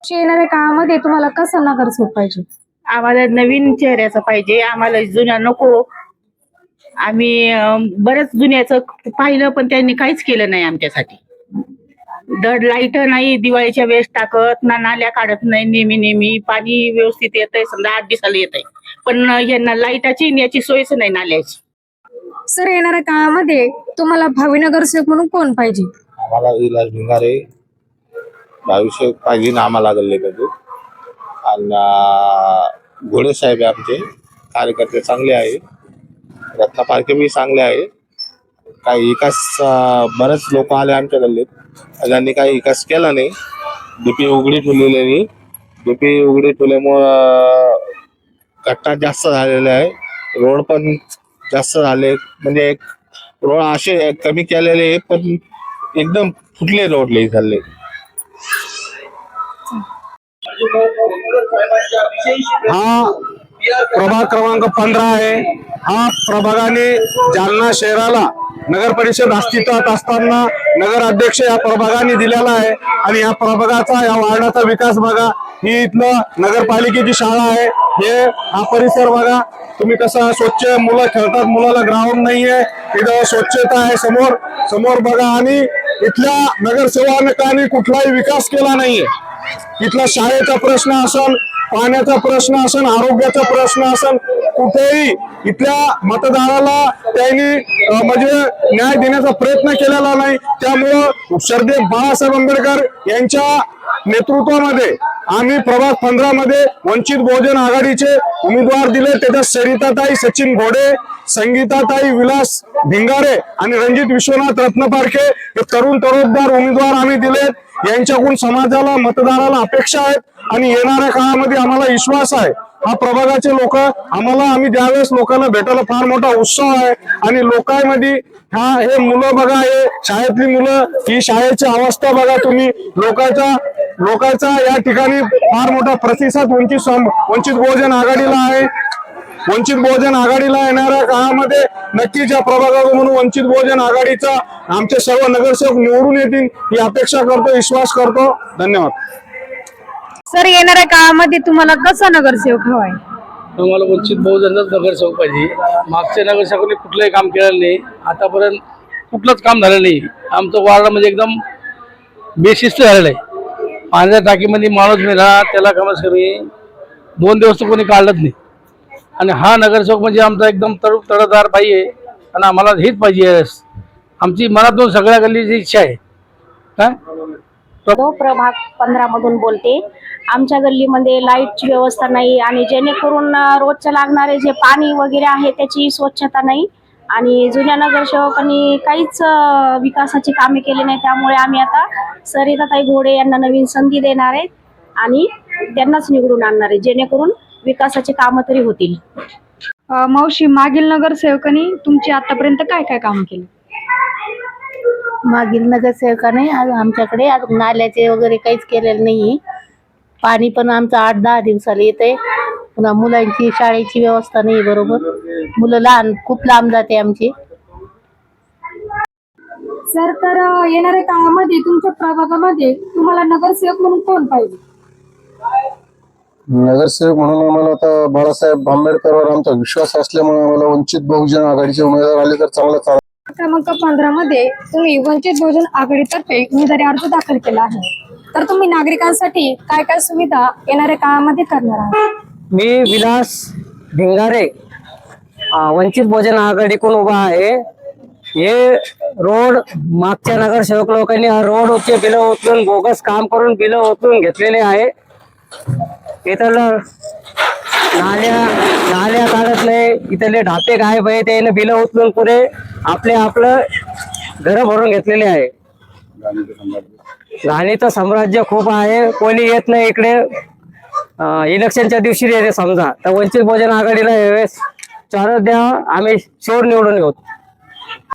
येणाऱ्या काळामध्ये तुम्हाला कसा नगरसेवक पाहिजे? आम्हाला नवीन चेहऱ्याचा पाहिजे, आम्हाला जुन्या नको. आम्ही बरंच जुन्याचं पाहिलं पण त्यांनी काहीच केलं नाही आमच्यासाठी. दड लाईट नाही दिवाळीच्या वेळेस टाकत ना, नाल्या काढत नाही. नेहमी पाणी व्यवस्थित येतंय, समजा 8 दिवसाला येतंय, पण यांना लाईटाची याची सोयच नाही नाल्याची. सर, येणाऱ्या काळामध्ये तुम्हाला भावी नगरसेवक म्हणून कोण पाहिजे? आम्हाला विलास भिंगारे भविष्य पाहिजे ना आम्हाला गल्लीमध्ये. आणि घोडे साहेब आमचे कार्यकर्ते चांगले आहे, रत्ना पारखे बी चांगले आहे. काही विकास बरेच लोक आले आमच्या गल्लीत, त्यांनी काही विकास केला नाही. डीपी उघडी ठेवलेली, डीपी उघडी ठेवल्यामुळं गट्टा जास्त झालेला आहे, रोड पण जास्त झाले. म्हणजे रोड असे कमी केलेले पण एकदम फुटले रोड लई झाले. हा प्रभाग क्रमांक 15 आहे. हा प्रभागाने जालना शहराला नगर परिषद अस्तित्वात असताना नगर अध्यक्ष या प्रभागाने दिलेला आहे. आणि या प्रभागाचा, या वार्डाचा विकास बघा. ही इथलं नगरपालिकेची शाळा आहे. हे हा परिसर बघा तुम्ही कसा स्वच्छ, मुलं खेळतात, मुलाला ग्राउंड नाहीये, इथं स्वच्छता आहे. समोर बघा. आणि इथल्या नगरसेवकांनी कुठलाही विकास केला नाहीये. इथला शाळेचा प्रश्न असेल, पाण्याचा प्रश्न असेल, आरोग्याचा प्रश्न असेल, कुठेही इथल्या मतदाराला त्यांनी म्हणजे न्याय देण्याचा प्रयत्न केलेला नाही. त्यामुळं श्रद्धेय बाळासाहेब आंबेडकर यांच्या नेतृत्वामध्ये आम्ही प्रभाग 15 मध्ये वंचित बहुजन आघाडीचे उमेदवार दिले. त्याच्यात सरिताताई सचिन घोडे, संगीताताई विलास भिंगारे आणि रणजित विश्वनाथ रत्नपारखे हे तरुणदार उमेदवार आम्ही दिलेत. यांच्याकडून समाजाला, मतदाराला अपेक्षा आहेत आणि येणाऱ्या काळामध्ये आम्हाला विश्वास आहे. हा प्रभागाचे लोक आम्ही ज्यावेळेस लोकांना भेटायला फार मोठा उत्साह आहे. आणि लोकांमध्ये हे मुलं बघा, हे शाळेतली मुलं, ही शाळेची अवस्था बघा तुम्ही. लोकांचा या ठिकाणी फार मोठा प्रतिसाद वंचित बहुजन आघाडीला आहे. वंचित बहुजन आघाडीला येणाऱ्या काळामध्ये नक्कीच या प्रभागामधून वंचित बहुजन आघाडीचा आमचे सर्व नगरसेवक निवडून येतील ही अपेक्षा करतो, विश्वास करतो. धन्यवाद. सर, येणाऱ्या काळामध्ये तुम्हाला कसा नगरसेवक हवाय? आम्हाला वंचित बहुजनच नगरसेवक पाहिजे. मागच्या नगरसेवकांनी कुठलंही काम केलेलं नाही, आतापर्यंत कुठलंच काम झालं नाही. आमचं वार्ड म्हणजे एकदम बेशिस्त झालेलं आहे. पाण्याच्या टाकीमध्ये माणूस मेला, त्याला कमीत कमी 2 दिवस तर कोणी काढलंच नाही. आणि हा नगरसेवक म्हणजे आमचा एकदम तडफदार पाहिजे आणि आम्हाला हेच पाहिजे. आमची मनातून सगळ्या गल्लीची इच्छा आहे. काय प्रभाग 15 मधून बोलते. आमच्या गल्लीमध्ये लाईटची व्यवस्था नाही आणि जेणेकरून रोजच्या लागणारे जे पाणी वगैरे आहे त्याची स्वच्छता नाही. आणि जुन्या नगरसेवकांनी काहीच विकासाची कामे केली नाही. त्यामुळे आम्ही आता सरिताताई घोडे यांना नवीन संधी देणार आहे आणि त्यांनाच निवडून आणणार आहे, जेणेकरून विकासाची कामं तरी होतील. मावशी, मागील नगरसेवकांनी तुमची आतापर्यंत काय काय काम केले? मागील नगरसेवकाने आमच्याकडे नाल्याचे वगैरे काहीच केलेलं नाही. पाणी पण आमचं 8-10 दिवसाला येतंय. पुन्हा मुलांची शाळेची व्यवस्था नाही बरोबर. मुलं खूप लांब जाते आमची. सर, तर येणाऱ्या काळामध्ये तुमच्या प्रभागामध्ये तुम्हाला नगरसेवक म्हणून कोण पाहिजे? नगरसेवक म्हणून आम्हाला आता बाळासाहेब आंबेडकरवर आमचा विश्वास असल्यामुळे आम्हाला वंचित बहुजन आघाडीचे उमेदवार आले तर चांगला. क्रमांक 15 मध्ये तुम्ही वंचित बहुजन आघाडीतर्फे उमेदवारी अर्ज दाखल केला आहे. तर तुम्ही नागरिकांसाठी काय काय सुविधा येणाऱ्या काळामध्ये करणार आहात? मी विलास भिंगारे वंचित बहुजन आघाडीकडून उभा आहे. हे रोड मागच्या नगरसेवक लोकांनी हा रोडचे बिलं उचलून, बोगस काम करून बिलं उचलून घेतलेले आहे. इथं नाल्या काढत नाही, इथले ढापे गायब आहे, त्याने बिलं उचलून पुढे आपलं घर भरून घेतलेले आहे. घाणीचं साम्राज्य खूप आहे. कोणी येत नाही इकडे. इलेक्शनच्या दिवशी येते समजा, तर वंचित बहुजन आघाडीला यावेळेस चारच द्या, आम्ही शोर निवडून येऊ.